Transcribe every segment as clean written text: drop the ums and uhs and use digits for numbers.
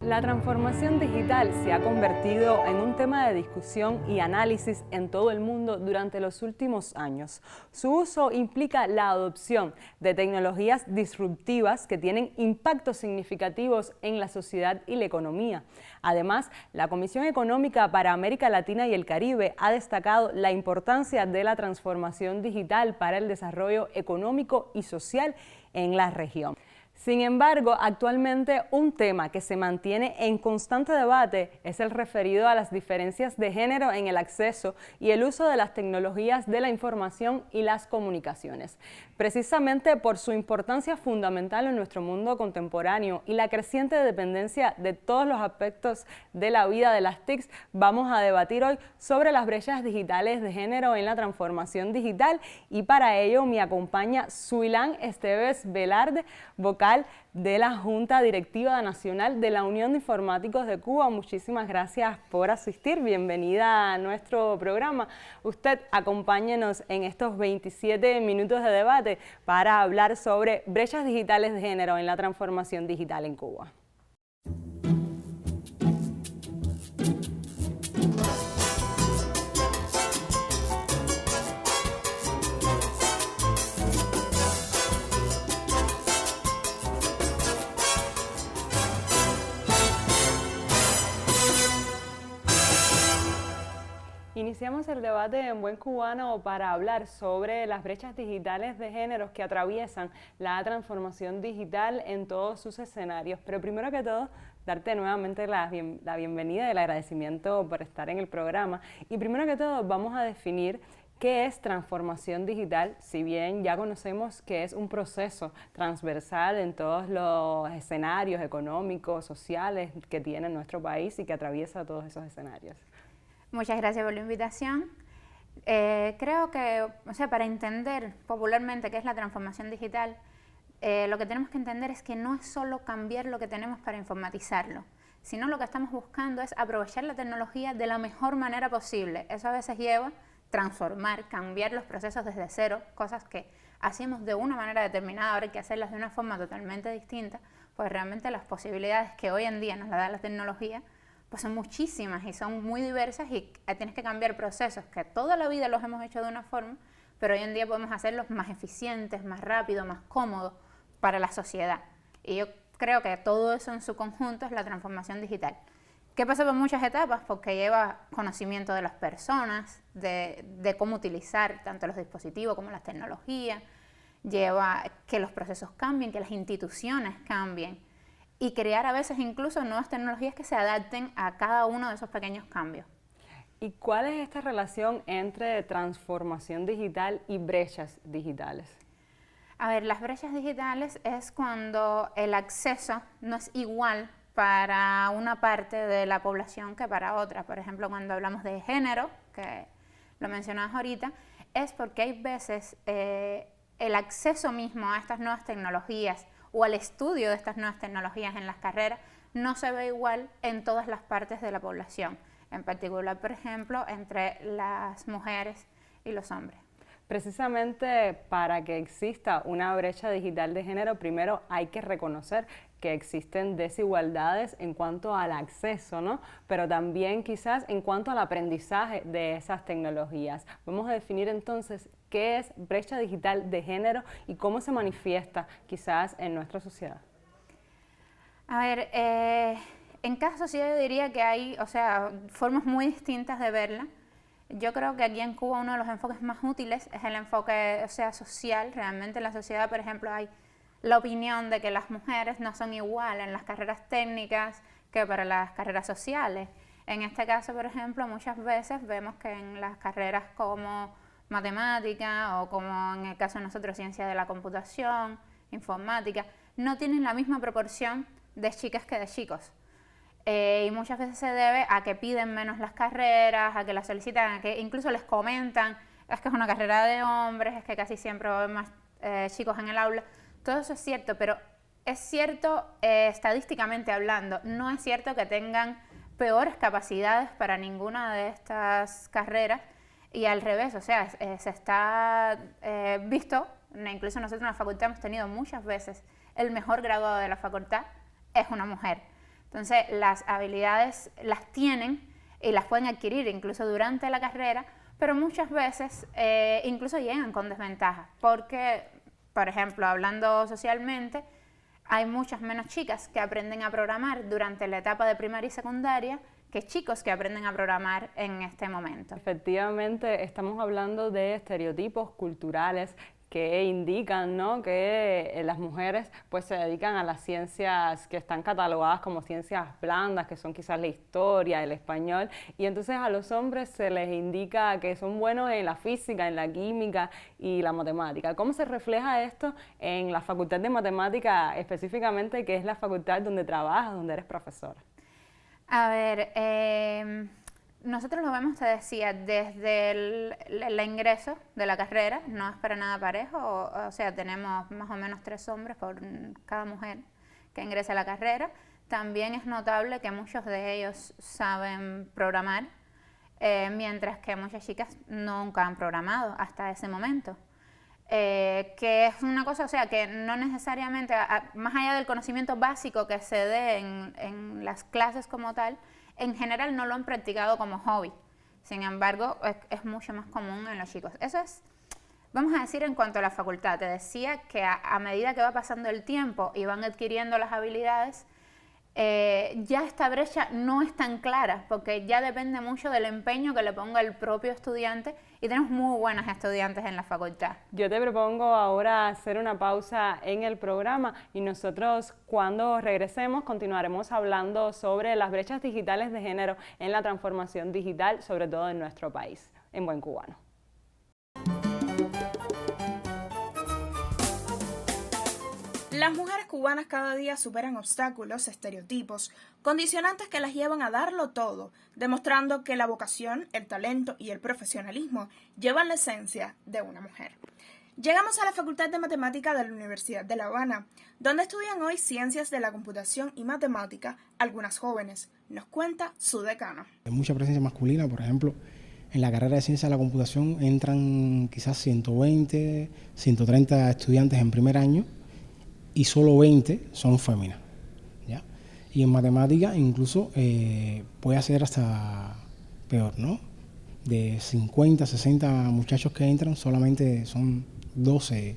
La transformación digital se ha convertido en un tema de discusión y análisis en todo el mundo durante los últimos años. Su uso implica la adopción de tecnologías disruptivas que tienen impactos significativos en la sociedad y la economía. Además, la Comisión Económica para América Latina y el Caribe ha destacado la importancia de la transformación digital para el desarrollo económico y social en la región. Sin embargo, actualmente un tema que se mantiene en constante debate es el referido a las diferencias de género en el acceso y el uso de las tecnologías de la información y las comunicaciones. Precisamente por su importancia fundamental en nuestro mundo contemporáneo y la creciente dependencia de todos los aspectos de la vida de las TICs, vamos a debatir hoy sobre las brechas digitales de género en la transformación digital, y para ello me acompaña Suilán Esteves Velarde, vocal de la Junta Directiva Nacional de la Unión de Informáticos de Cuba. Muchísimas gracias por asistir, bienvenida a nuestro programa. Usted acompáñenos en estos 27 minutos de debate para hablar sobre brechas digitales de género en la transformación digital en Cuba. Iniciamos el debate en buen cubano para hablar sobre las brechas digitales de géneros que atraviesan la transformación digital en todos sus escenarios. Pero primero que todo, darte nuevamente la bienvenida y el agradecimiento por estar en el programa. Y primero que todo, vamos a definir ¿qué es transformación digital? Si bien ya conocemos que es un proceso transversal en todos los escenarios económicos, sociales que tiene nuestro país y que atraviesa todos esos escenarios. Muchas gracias por la invitación. Creo que, para entender popularmente qué es la transformación digital, lo que tenemos que entender es que no es solo cambiar lo que tenemos para informatizarlo, sino lo que estamos buscando es aprovechar la tecnología de la mejor manera posible. Eso a veces lleva transformar, cambiar los procesos desde cero, cosas que hacemos de una manera determinada, ahora hay que hacerlas de una forma totalmente distinta, pues realmente las posibilidades que hoy en día nos da la tecnología pues son muchísimas y son muy diversas, y tienes que cambiar procesos que toda la vida los hemos hecho de una forma, pero hoy en día podemos hacerlos más eficientes, más rápidos, más cómodos para la sociedad. Y yo creo que todo eso en su conjunto es la transformación digital, que pasa por muchas etapas, porque lleva conocimiento de las personas, de cómo utilizar tanto los dispositivos como las tecnologías, lleva que los procesos cambien, que las instituciones cambien, y crear a veces incluso nuevas tecnologías que se adapten a cada uno de esos pequeños cambios. ¿Y cuál es esta relación entre transformación digital y brechas digitales? A ver, las brechas digitales es cuando el acceso no es igual para una parte de la población que para otra. Por ejemplo, cuando hablamos de género, que lo mencionabas ahorita, es porque hay veces el acceso mismo a estas nuevas tecnologías o al estudio de estas nuevas tecnologías en las carreras no se ve igual en todas las partes de la población, en particular, por ejemplo, entre las mujeres y los hombres. Precisamente para que exista una brecha digital de género, primero hay que reconocer que existen desigualdades en cuanto al acceso, ¿no? Pero también quizás en cuanto al aprendizaje de esas tecnologías. Vamos a definir entonces qué es brecha digital de género y cómo se manifiesta quizás en nuestra sociedad. A ver, en cada sociedad yo diría que hay, formas muy distintas de verla. Yo creo que aquí en Cuba uno de los enfoques más útiles es el enfoque social. Realmente en la sociedad, por ejemplo, hay la opinión de que las mujeres no son iguales en las carreras técnicas que para las carreras sociales. En este caso, por ejemplo, muchas veces vemos que en las carreras como matemática o como en el caso de nosotros ciencia de la computación, informática, no tienen la misma proporción de chicas que de chicos. Y muchas veces se debe a que piden menos las carreras, a que las solicitan, a que incluso les comentan, es que es una carrera de hombres, es que casi siempre va a haber más chicos en el aula. Todo eso es cierto, pero es cierto estadísticamente hablando, no es cierto que tengan peores capacidades para ninguna de estas carreras, y al revés, se está visto, incluso nosotros en la facultad hemos tenido muchas veces el mejor graduado de la facultad es una mujer. Entonces, las habilidades las tienen y las pueden adquirir incluso durante la carrera, pero muchas veces incluso llegan con desventajas, porque, por ejemplo, hablando socialmente, hay muchas menos chicas que aprenden a programar durante la etapa de primaria y secundaria que chicos que aprenden a programar en este momento. Efectivamente, estamos hablando de estereotipos culturales que indican, ¿no?, que las mujeres pues se dedican a las ciencias que están catalogadas como ciencias blandas, que son quizás la historia, el español, y entonces a los hombres se les indica que son buenos en la física, en la química y la matemática. ¿Cómo se refleja esto en la Facultad de Matemática específicamente, que es la facultad donde trabajas, donde eres profesora? A ver, nosotros lo vemos, te decía, desde el ingreso de la carrera, no es para nada parejo, o sea, tenemos más o menos 3 hombres por cada mujer que ingresa a la carrera. También es notable que muchos de ellos saben programar, mientras que muchas chicas nunca han programado hasta ese momento. Que es una cosa, o sea, que no necesariamente, más allá del conocimiento básico que se dé en las clases como tal, en general no lo han practicado como hobby. Sin embargo, es mucho más común en los chicos. Eso es, vamos a decir, en cuanto a la facultad. Te decía que a medida que va pasando el tiempo y van adquiriendo las habilidades, ya esta brecha no es tan clara, porque ya depende mucho del empeño que le ponga el propio estudiante, y tenemos muy buenos estudiantes en la facultad. Yo te propongo ahora hacer una pausa en el programa y nosotros, cuando regresemos, continuaremos hablando sobre las brechas digitales de género en la transformación digital, sobre todo en nuestro país, en Buen Cubano. Las mujeres cubanas cada día superan obstáculos, estereotipos, condicionantes que las llevan a darlo todo, demostrando que la vocación, el talento y el profesionalismo llevan la esencia de una mujer. Llegamos a la Facultad de Matemática de la Universidad de La Habana, donde estudian hoy Ciencias de la Computación y Matemática algunas jóvenes. Nos cuenta su decano. Hay mucha presencia masculina, por ejemplo, en la carrera de Ciencias de la Computación entran quizás 120, 130 estudiantes en primer año, y solo 20 son féminas, ¿ya? Y en matemática incluso puede ser hasta peor, ¿no? De 50, 60 muchachos que entran, solamente son 12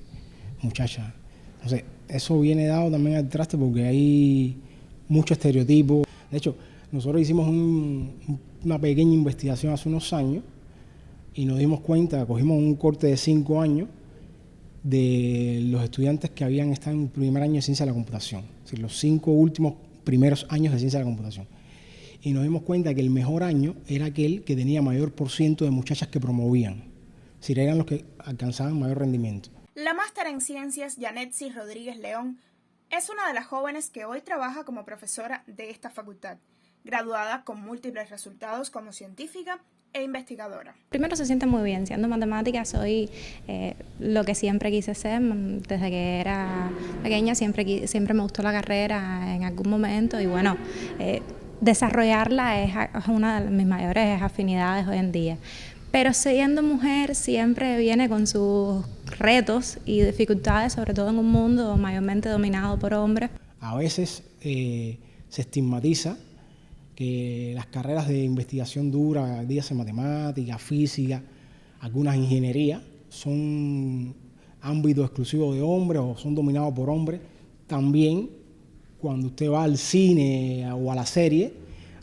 muchachas. Entonces, eso viene dado también al traste porque hay mucho estereotipo. De hecho, nosotros hicimos una pequeña investigación hace unos años y nos dimos cuenta, cogimos un corte de 5 años de los estudiantes que habían estado en primer año de Ciencia de la Computación, es decir, los 5 últimos primeros años de Ciencia de la Computación. Y nos dimos cuenta que el mejor año era aquel que tenía mayor % de muchachas que promovían, es decir, eran los que alcanzaban mayor rendimiento. La máster en Ciencias, Yanetsi Rodríguez León, es una de las jóvenes que hoy trabaja como profesora de esta facultad, graduada con múltiples resultados como científica e investigadora. Primero se siente muy bien, siendo matemática soy lo que siempre quise ser, desde que era pequeña siempre me gustó la carrera en algún momento y bueno, desarrollarla es una de mis mayores afinidades hoy en día. Pero siendo mujer siempre viene con sus retos y dificultades, sobre todo en un mundo mayormente dominado por hombres. A veces se estigmatiza que las carreras de investigación dura, días matemática, física, algunas ingenierías, son ámbitos exclusivos de hombres o son dominados por hombres. También, cuando usted va al cine o a la serie,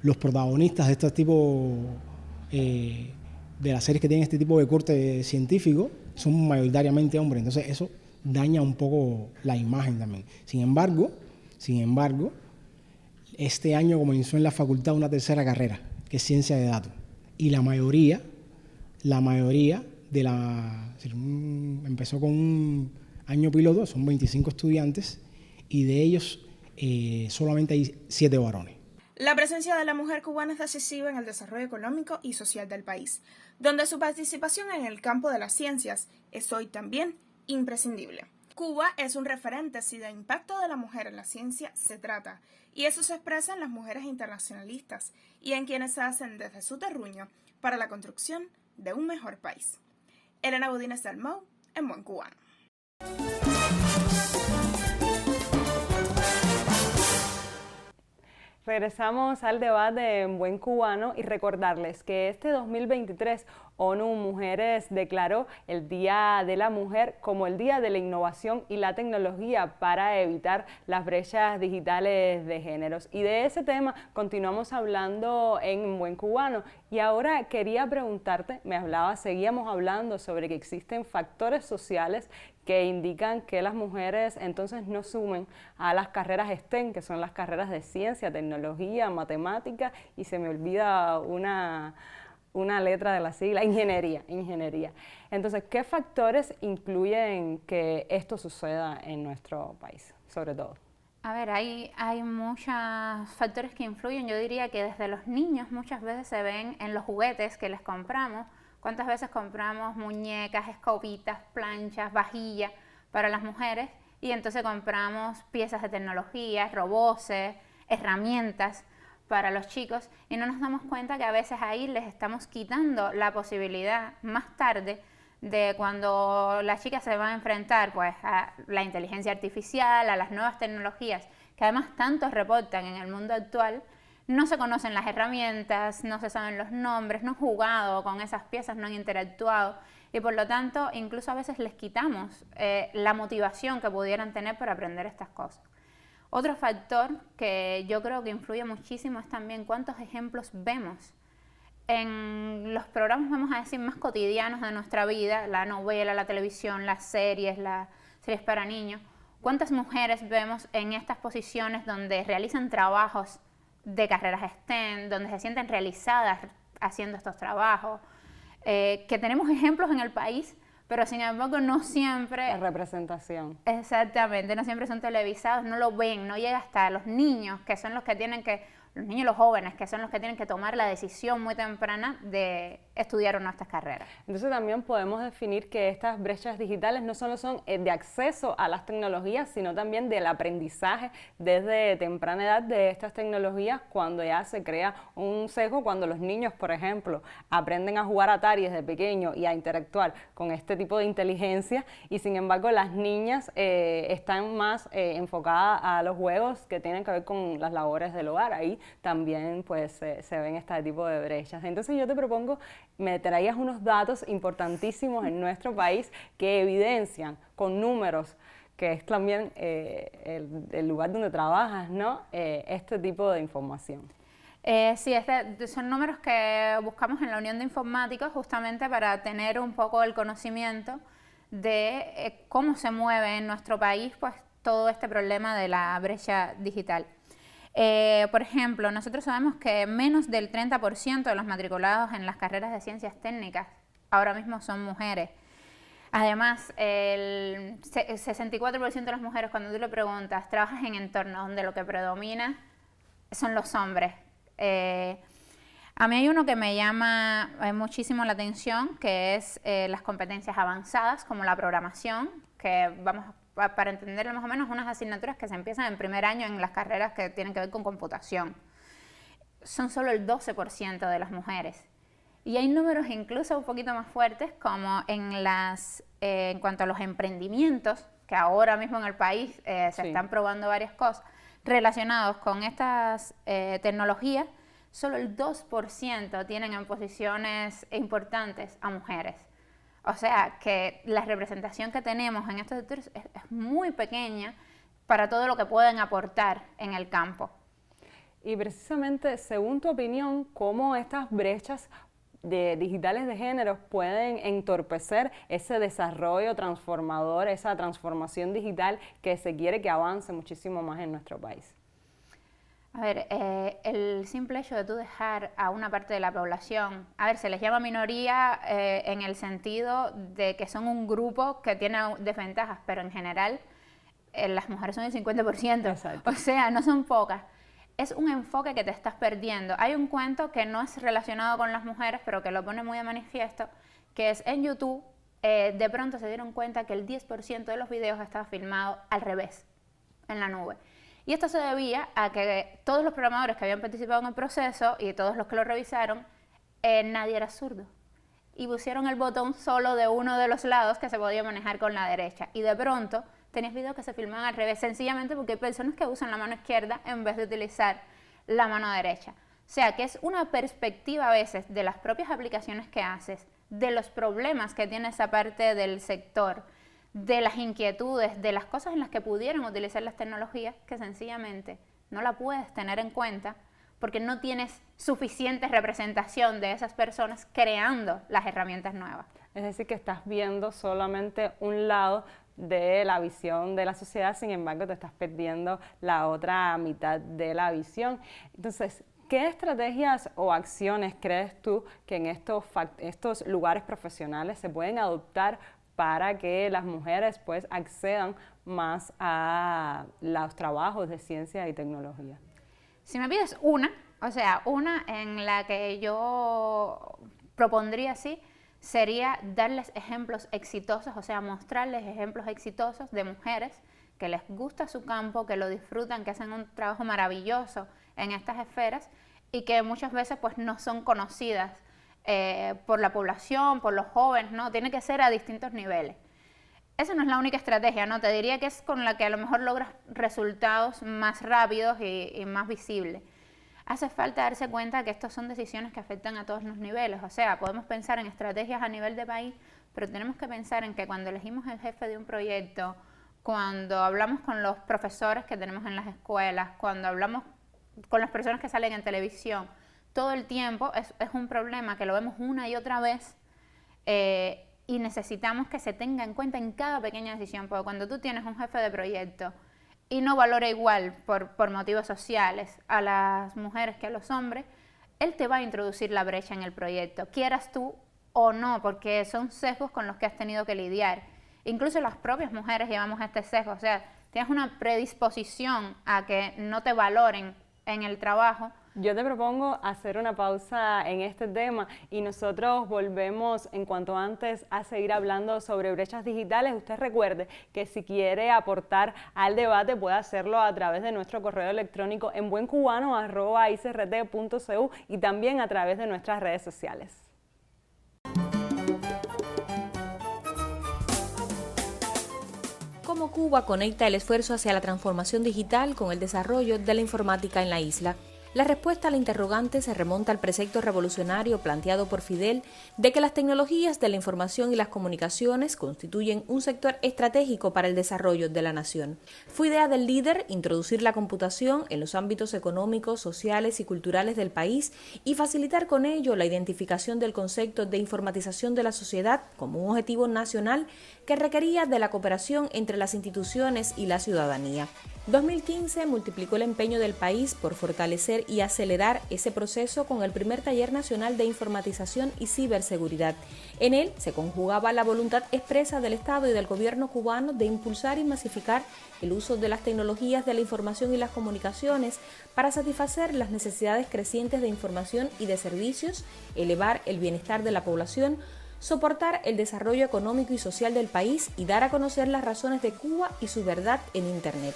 los protagonistas de este tipo, de las series que tienen este tipo de corte científico, son mayoritariamente hombres. Entonces, eso daña un poco la imagen también. Sin embargo, este año comenzó en la facultad una tercera carrera, que es Ciencia de Datos. Y la mayoría empezó con un año piloto, son 25 estudiantes, y de ellos solamente hay 7 varones. La presencia de la mujer cubana es decisiva en el desarrollo económico y social del país, donde su participación en el campo de las ciencias es hoy también imprescindible. Cuba es un referente si de impacto de la mujer en la ciencia se trata, y eso se expresa en las mujeres internacionalistas y en quienes se hacen desde su terruño para la construcción de un mejor país. Elena Budines Dalmau, en Buen Cubano. Regresamos al debate en Buen Cubano y recordarles que este 2023 ONU Mujeres declaró el Día de la Mujer como el Día de la Innovación y la Tecnología para evitar las brechas digitales de géneros. Y de ese tema continuamos hablando en Buen Cubano. Y ahora quería preguntarte, seguíamos hablando sobre que existen factores sociales que indican que las mujeres entonces no sumen a las carreras STEM, que son las carreras de ciencia, tecnología, matemática, y se me olvida una letra de la sigla, ingeniería. Entonces, ¿qué factores influyen que esto suceda en nuestro país, sobre todo? A ver, hay muchos factores que influyen. Yo diría que desde los niños muchas veces se ven en los juguetes que les compramos. ¿Cuántas veces compramos muñecas, escobitas, planchas, vajillas para las mujeres? Y entonces compramos piezas de tecnología, robots, herramientas para los chicos, y no nos damos cuenta que a veces ahí les estamos quitando la posibilidad más tarde de cuando las chicas se van a enfrentar pues a la inteligencia artificial, a las nuevas tecnologías, que además tantos reportan en el mundo actual. No se conocen las herramientas, no se saben los nombres, no han jugado con esas piezas, no han interactuado, y por lo tanto incluso a veces les quitamos la motivación que pudieran tener para aprender estas cosas. Otro factor que yo creo que influye muchísimo es también cuántos ejemplos vemos. En los programas, vamos a decir, más cotidianos de nuestra vida, la novela, la televisión, las series para niños, ¿cuántas mujeres vemos en estas posiciones donde realizan trabajos de carreras STEM, donde se sienten realizadas haciendo estos trabajos? Que tenemos ejemplos en el país, pero sin embargo no siempre... La representación. Exactamente, no siempre son televisados, no lo ven, no llega hasta los niños, que son los que tienen que, los niños y los jóvenes, que son los que tienen que tomar la decisión muy temprana de estudiar o no estas carreras. Entonces también podemos definir que estas brechas digitales no solo son de acceso a las tecnologías, sino también del aprendizaje desde temprana edad de estas tecnologías, cuando ya se crea un sesgo, cuando los niños, por ejemplo, aprenden a jugar Atari desde pequeño y a interactuar con este tipo de inteligencia, y sin embargo las niñas están más enfocadas a los juegos que tienen que ver con las labores del hogar. Ahí también pues se ven este tipo de brechas. Entonces yo te propongo, me traías unos datos importantísimos en nuestro país que evidencian con números, que es también el lugar donde trabajas, ¿no? Este tipo de información. Sí, son números que buscamos en la Unión de Informáticos justamente para tener un poco el conocimiento de cómo se mueve en nuestro país pues todo este problema de la brecha digital. Por ejemplo, nosotros sabemos que menos del 30% de los matriculados en las carreras de ciencias técnicas ahora mismo son mujeres. Además, el 64% de las mujeres, cuando tú le preguntas, trabajas en entornos donde lo que predomina son los hombres. A mí hay uno que me llama muchísimo la atención, que es las competencias avanzadas, como la programación, que vamos para entenderlo más o menos, unas asignaturas que se empiezan en primer año en las carreras que tienen que ver con computación. Son solo el 12% de las mujeres. Y hay números incluso un poquito más fuertes, como en cuanto a los emprendimientos, que ahora mismo en el país se están probando varias cosas relacionados con estas tecnologías. Solo el 2% tienen en posiciones importantes a mujeres. O sea que la representación que tenemos en estos sectores es muy pequeña para todo lo que pueden aportar en el campo. Y precisamente, según tu opinión, ¿cómo estas brechas digitales de género pueden entorpecer ese desarrollo transformador, esa transformación digital que se quiere que avance muchísimo más en nuestro país? A ver, el simple hecho de tú dejar a una parte de la población, a ver, se les llama minoría en el sentido de que son un grupo que tiene desventajas, pero en general las mujeres son el 50%, Exacto. O sea, no son pocas. Es un enfoque que te estás perdiendo. Hay un cuento que no es relacionado con las mujeres, pero que lo pone muy de manifiesto, que es en YouTube, de pronto se dieron cuenta que el 10% de los videos estaba filmado al revés, en la nube. Y esto se debía a que todos los programadores que habían participado en el proceso y todos los que lo revisaron, nadie era zurdo. Y pusieron el botón solo de uno de los lados que se podía manejar con la derecha. Y de pronto tenías videos que se filman al revés, sencillamente porque hay personas que usan la mano izquierda en vez de utilizar la mano derecha. O sea, que es una perspectiva a veces de las propias aplicaciones que haces, de los problemas que tiene esa parte del sector, de las inquietudes, de las cosas en las que pudieran utilizar las tecnologías, que sencillamente no la puedes tener en cuenta porque no tienes suficiente representación de esas personas creando las herramientas nuevas. Es decir, que estás viendo solamente un lado de la visión de la sociedad, sin embargo te estás perdiendo la otra mitad de la visión. Entonces, ¿qué estrategias o acciones crees tú que en estos lugares profesionales se pueden adoptar para que las mujeres pues accedan más a los trabajos de ciencia y tecnología? Si me pides una en la que yo propondría así, sería darles ejemplos exitosos, o sea, mostrarles ejemplos exitosos de mujeres que les gusta su campo, que lo disfrutan, que hacen un trabajo maravilloso en estas esferas y que muchas veces pues no son conocidas por la población, por los jóvenes, ¿no? Tiene que ser a distintos niveles. Esa no es la única estrategia, ¿no? Te diría que es con la que a lo mejor logras resultados más rápidos y más visibles. Hace falta darse cuenta que estas son decisiones que afectan a todos los niveles, o sea, podemos pensar en estrategias a nivel de país, pero tenemos que pensar en que cuando elegimos el jefe de un proyecto, cuando hablamos con los profesores que tenemos en las escuelas, cuando hablamos con las personas que salen en televisión, todo el tiempo es un problema que lo vemos una y otra vez y necesitamos que se tenga en cuenta en cada pequeña decisión, porque cuando tú tienes un jefe de proyecto y no valora igual por motivos sociales a las mujeres que a los hombres, él te va a introducir la brecha en el proyecto, quieras tú o no, porque son sesgos con los que has tenido que lidiar. Incluso las propias mujeres llevamos este sesgo, o sea, tienes una predisposición a que no te valoren en el trabajo. Yo te propongo hacer una pausa en este tema y nosotros volvemos en cuanto antes a seguir hablando sobre brechas digitales. Usted recuerde que si quiere aportar al debate puede hacerlo a través de nuestro correo electrónico en buencubano@icrt.cu y también a través de nuestras redes sociales. ¿Cómo Cuba conecta el esfuerzo hacia la transformación digital con el desarrollo de la informática en la isla? La respuesta a la interrogante se remonta al precepto revolucionario planteado por Fidel de que las tecnologías de la información y las comunicaciones constituyen un sector estratégico para el desarrollo de la nación. Fue idea del líder introducir la computación en los ámbitos económicos, sociales y culturales del país y facilitar con ello la identificación del concepto de informatización de la sociedad como un objetivo nacional que requería de la cooperación entre las instituciones y la ciudadanía. 2015 multiplicó el empeño del país por fortalecer y acelerar ese proceso con el primer taller nacional de informatización y ciberseguridad. En él se conjugaba la voluntad expresa del Estado y del gobierno cubano de impulsar y masificar el uso de las tecnologías de la información y las comunicaciones para satisfacer las necesidades crecientes de información y de servicios, elevar el bienestar de la población, soportar el desarrollo económico y social del país y dar a conocer las razones de Cuba y su verdad en Internet.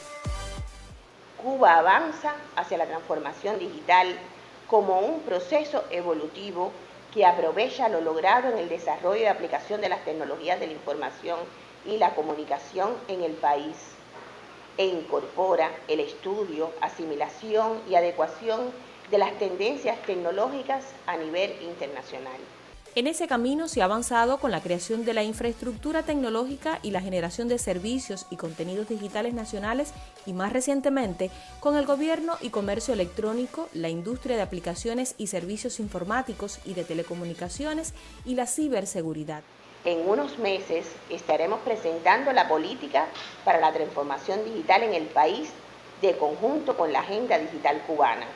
Cuba avanza hacia la transformación digital como un proceso evolutivo que aprovecha lo logrado en el desarrollo y aplicación de las tecnologías de la información y la comunicación en el país e incorpora el estudio, asimilación y adecuación de las tendencias tecnológicas a nivel internacional. En ese camino se ha avanzado con la creación de la infraestructura tecnológica y la generación de servicios y contenidos digitales nacionales y más recientemente con el gobierno y comercio electrónico, la industria de aplicaciones y servicios informáticos y de telecomunicaciones y la ciberseguridad. En unos meses estaremos presentando la política para la transformación digital en el país de conjunto con la Agenda Digital Cubana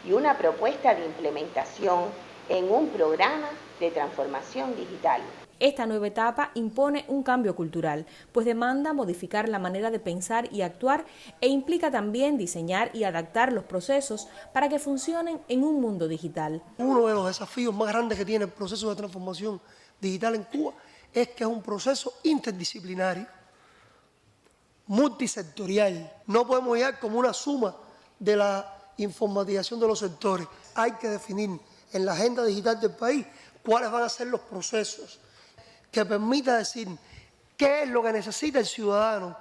y una propuesta de implementación en un programa de transformación digital. Esta nueva etapa impone un cambio cultural, pues demanda modificar la manera de pensar y actuar e implica también diseñar y adaptar los procesos para que funcionen en un mundo digital. Uno de los desafíos más grandes que tiene el proceso de transformación digital en Cuba es que es un proceso interdisciplinario, multisectorial. No podemos llegar como una suma de la informatización de los sectores. Hay que definir en la agenda digital del país cuáles van a ser los procesos que permita decir qué es lo que necesita el ciudadano,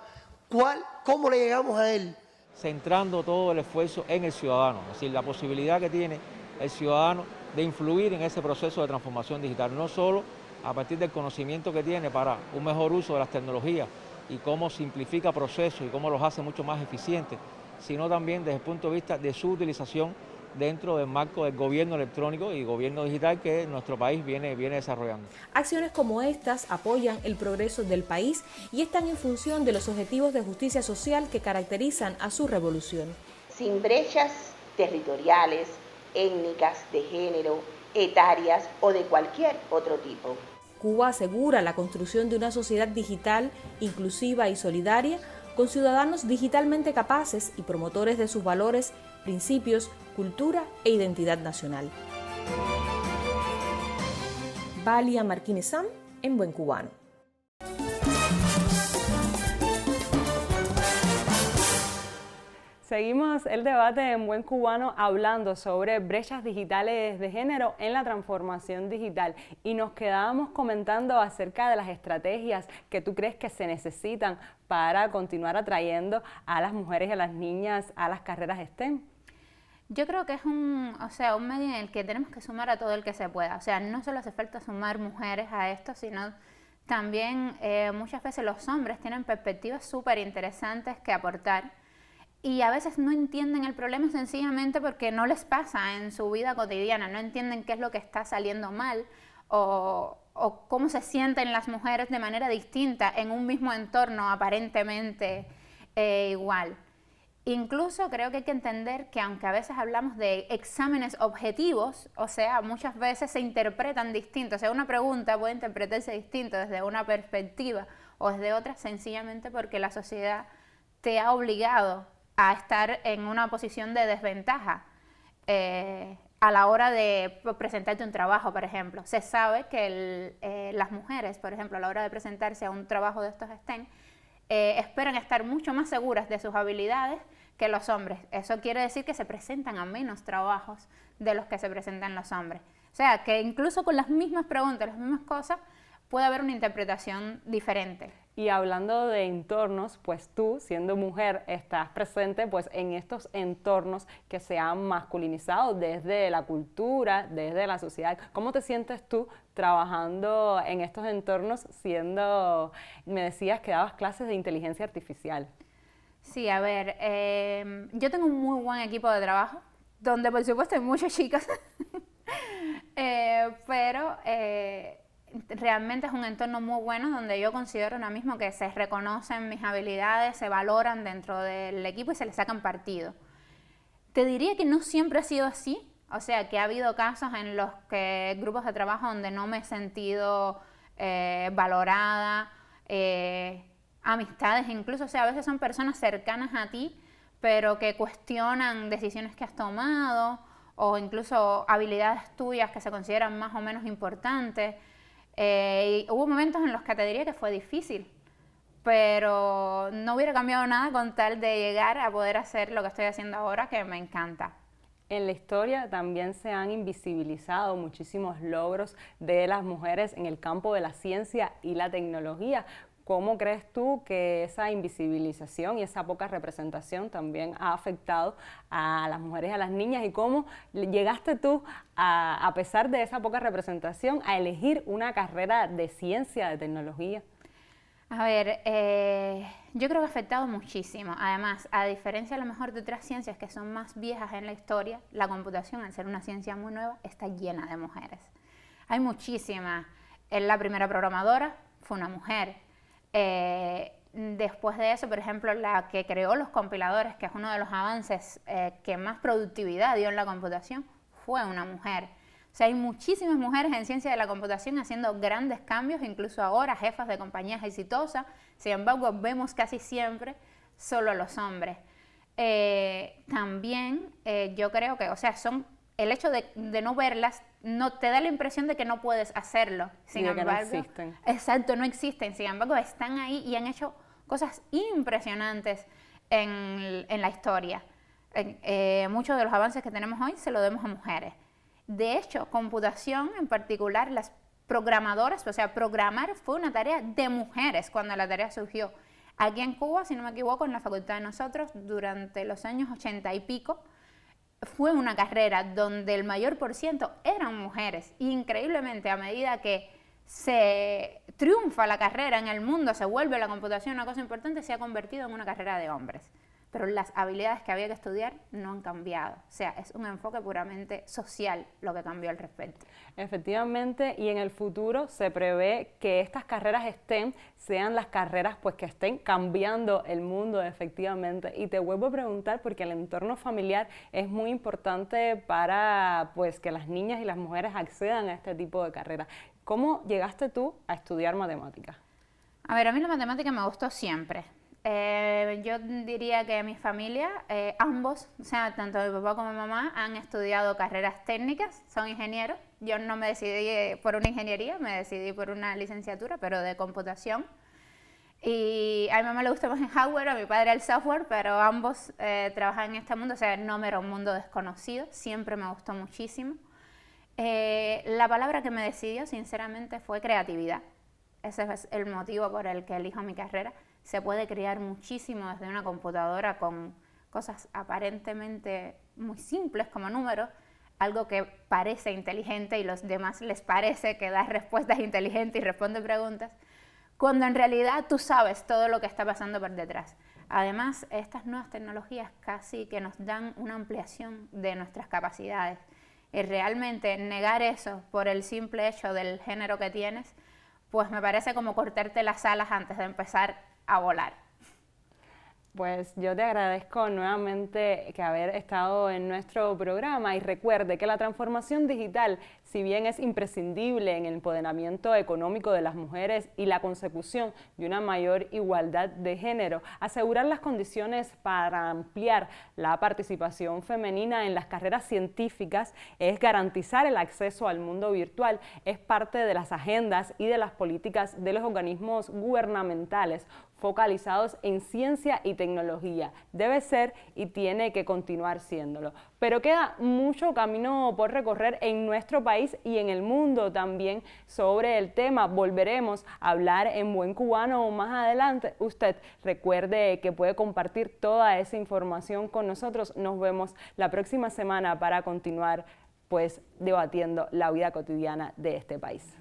cómo le llegamos a él, centrando todo el esfuerzo en el ciudadano, es decir, la posibilidad que tiene el ciudadano de influir en ese proceso de transformación digital, no solo a partir del conocimiento que tiene para un mejor uso de las tecnologías y cómo simplifica procesos y cómo los hace mucho más eficientes, sino también desde el punto de vista de su utilización dentro del marco del gobierno electrónico y gobierno digital que nuestro país viene desarrollando. Acciones como estas apoyan el progreso del país y están en función de los objetivos de justicia social que caracterizan a su revolución. Sin brechas territoriales, étnicas, de género, etarias o de cualquier otro tipo. Cuba asegura la construcción de una sociedad digital, inclusiva y solidaria, con ciudadanos digitalmente capaces y promotores de sus valores, principios, cultura e identidad nacional. Valia Marquinezán, en Buen Cubano. Seguimos el debate en Buen Cubano hablando sobre brechas digitales de género en la transformación digital y nos quedábamos comentando acerca de las estrategias que tú crees que se necesitan para continuar atrayendo a las mujeres y a las niñas a las carreras STEM. Yo creo que es un medio en el que tenemos que sumar a todo el que se pueda. O sea, no solo hace falta sumar mujeres a esto, sino también muchas veces los hombres tienen perspectivas súper interesantes que aportar. Y a veces no entienden el problema sencillamente porque no les pasa en su vida cotidiana, no entienden qué es lo que está saliendo mal o cómo se sienten las mujeres de manera distinta en un mismo entorno aparentemente igual. Incluso creo que hay que entender que aunque a veces hablamos de exámenes objetivos, o sea, muchas veces se interpretan distintos, o sea, una pregunta puede interpretarse distinto desde una perspectiva o desde otra, sencillamente porque la sociedad te ha obligado a estar en una posición de desventaja a la hora de presentarte un trabajo, por ejemplo. Se sabe que las mujeres, por ejemplo, a la hora de presentarse a un trabajo de estos STEM, esperan estar mucho más seguras de sus habilidades que los hombres. Eso quiere decir que se presentan a menos trabajos de los que se presentan los hombres. O sea, que incluso con las mismas preguntas, las mismas cosas, puede haber una interpretación diferente. Y hablando de entornos, pues tú, siendo mujer, estás presente pues en estos entornos que se han masculinizado desde la cultura, desde la sociedad. ¿Cómo te sientes tú trabajando en estos entornos siendo, me decías que dabas clases de inteligencia artificial? Sí, a ver, yo tengo un muy buen equipo de trabajo, donde por supuesto hay muchas chicas, pero realmente es un entorno muy bueno donde yo considero ahora mismo que se reconocen mis habilidades, se valoran dentro del equipo y se le sacan partido. Te diría que no siempre ha sido así, o sea, que ha habido casos en los que grupos de trabajo donde no me he sentido valorada, amistades incluso, o sea, a veces son personas cercanas a ti, pero que cuestionan decisiones que has tomado o incluso habilidades tuyas que se consideran más o menos importantes. Y hubo momentos en los que te diría que fue difícil, pero no hubiera cambiado nada con tal de llegar a poder hacer lo que estoy haciendo ahora, que me encanta. En la historia también se han invisibilizado muchísimos logros de las mujeres en el campo de la ciencia y la tecnología. ¿Cómo crees tú que esa invisibilización y esa poca representación también ha afectado a las mujeres y a las niñas? ¿Y cómo llegaste tú, a pesar de esa poca representación, a elegir una carrera de ciencia, de tecnología? A ver, yo creo que ha afectado muchísimo. Además, a diferencia a lo mejor de otras ciencias que son más viejas en la historia, la computación, al ser una ciencia muy nueva, está llena de mujeres. Hay muchísimas. La primera programadora fue una mujer. Después de eso, por ejemplo, la que creó los compiladores, que es uno de los avances que más productividad dio en la computación, fue una mujer. O sea, hay muchísimas mujeres en ciencia de la computación haciendo grandes cambios, incluso ahora jefas de compañías exitosas. Sin embargo, vemos casi siempre solo a los hombres. También yo creo que, o sea, el hecho de no verlas no te da la impresión de que no puedes hacerlo. Sin embargo, que no existen. Exacto, no existen. Sin embargo, están ahí y han hecho cosas impresionantes en la historia. Muchos de los avances que tenemos hoy se lo debemos a mujeres. De hecho, computación en particular, las programadoras, o sea, programar fue una tarea de mujeres cuando la tarea surgió. Aquí en Cuba, si no me equivoco, en la facultad de nosotros, durante los años 80 y pico, fue una carrera donde el mayor % eran mujeres. Y increíblemente, a medida que se triunfa la carrera en el mundo, se vuelve la computación una cosa importante, se ha convertido en una carrera de hombres. Pero las habilidades que había que estudiar no han cambiado. O sea, es un enfoque puramente social lo que cambió al respecto. Efectivamente, y en el futuro se prevé que estas carreras STEM sean las carreras pues que estén cambiando el mundo efectivamente. Y te vuelvo a preguntar porque el entorno familiar es muy importante para pues que las niñas y las mujeres accedan a este tipo de carreras. ¿Cómo llegaste tú a estudiar matemáticas? A ver, a mí la matemática me gustó siempre. Yo diría que mi familia, ambos, o sea, tanto mi papá como mi mamá han estudiado carreras técnicas, son ingenieros. Yo no me decidí por una ingeniería, me decidí por una licenciatura, pero de computación. Y a mi mamá le gusta más el hardware, a mi padre el software, pero ambos trabajan en este mundo, o sea, no me era un mundo desconocido, siempre me gustó muchísimo. La palabra que me decidió, sinceramente, fue creatividad. Ese es el motivo por el que elijo mi carrera. Se puede crear muchísimo desde una computadora con cosas aparentemente muy simples como números, algo que parece inteligente y los demás les parece que da respuestas inteligentes y responde preguntas, cuando en realidad tú sabes todo lo que está pasando por detrás. Además, estas nuevas tecnologías casi que nos dan una ampliación de nuestras capacidades. Y realmente negar eso por el simple hecho del género que tienes, pues me parece como cortarte las alas antes de empezar a volar. Pues yo te agradezco nuevamente que haber estado en nuestro programa y recuerde que la transformación digital, si bien es imprescindible en el empoderamiento económico de las mujeres y la consecución de una mayor igualdad de género, asegurar las condiciones para ampliar la participación femenina en las carreras científicas es garantizar el acceso al mundo virtual, es parte de las agendas y de las políticas de los organismos gubernamentales focalizados en ciencia y tecnología. Debe ser y tiene que continuar siéndolo. Pero queda mucho camino por recorrer en nuestro país y en el mundo también sobre el tema. Volveremos a hablar en Buen Cubano más adelante. Usted recuerde que puede compartir toda esa información con nosotros. Nos vemos la próxima semana para continuar pues debatiendo la vida cotidiana de este país.